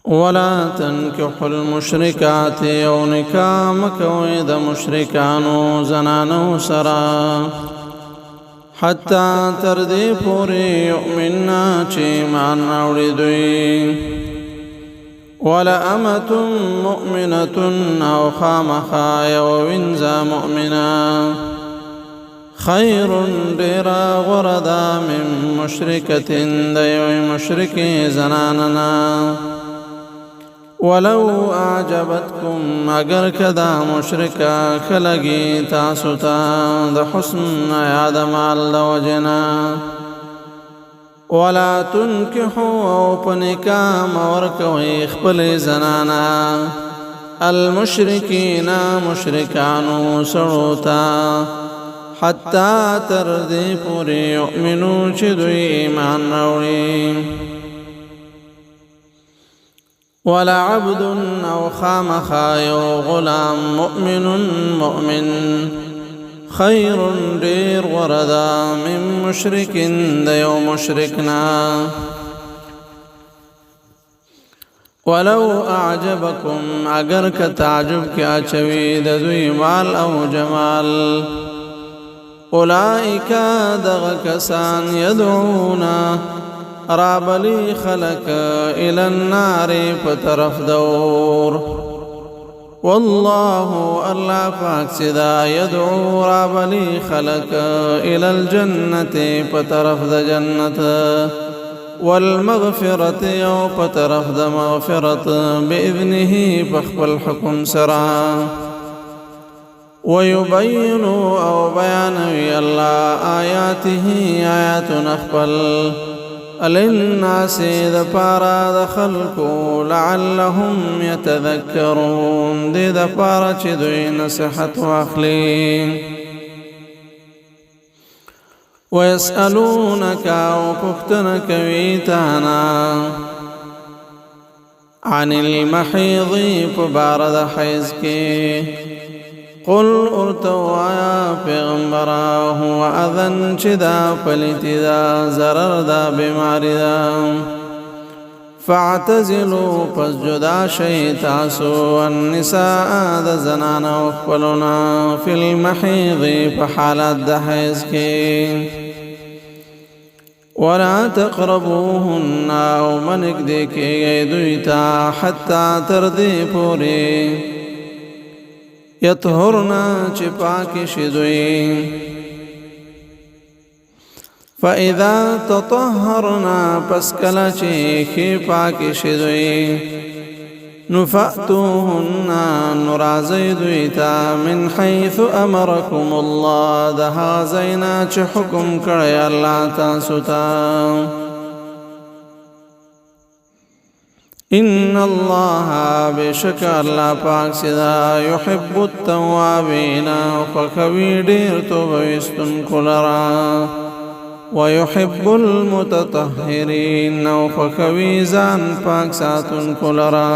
ولا تنكحوا المشركات او نکاح مکوئ د مشرکانو زنانو سرا حتی تر دې پورې یؤمننا چې ایمان راوړي دوی ولأمة مؤمنة او خامخا یو وینځه مؤمنه خیر ډیره غوره ده من مشرکة د یوې مشرکې زنانه ولو اعجبتكم اگر کدا مشرکا خلگی تاسو ته د حسن آدم ال وجنا ولا تنكحوا او پنکا مورکوي خپل زنانا المشرکین مشرکانو سړوتا حتا تر دې پوری یؤمنو چې دوی ایمان راوړي ولا عبد او خامخا یو غلام مؤمن خیر دیر وردا من مشرک د یو مشرکنا ولو اعجبکم اگر که تعجب کی اچوی د دوی مال او جمال اولئک دغ کسان یدعونا رابلی خلق الى النار پترف دور والله الله پاک سدا يدعو رابلی خلق الى الجنة پترف د جنت والمغفرة یو پترف د مغفرت بإذنه پخپل حکم سرا ويبين او بیانوی الله آیاته آیات نخبل للناس ذا پارا د خلقو لعلهم يتذكرون دې د پارا چې دوی نصیحت واخلي ويسألونك او پختنه کوي تانا عن المحيض فبارد حيز کې قل ارتوایا پیغمبرا هو اذن چدا پلیتی دا ضرر دا بیماری دا فاعتزلوا پس جدا شئی تاسو النساء دا زنان اخبلنا فی المحیض پحالت دا حیز کی ولا تقربوهن او منک دیکی گئی دویتا حتی تردی پوری یطهرنا چی پاکی شدوی فاذا تطهرنا پس کلا چی خی پاکی شدوی نفأتوهن نرازی دویتا من حیث امرکم الله دها زینا چی حکم کردی اللہ تاسوتا ان الله بشک الله پاک سدا يحب التوابين فخوي ډیر توبه استن کولرا ويحب المتطهرين فخوي ځان پاک ساتون کولرا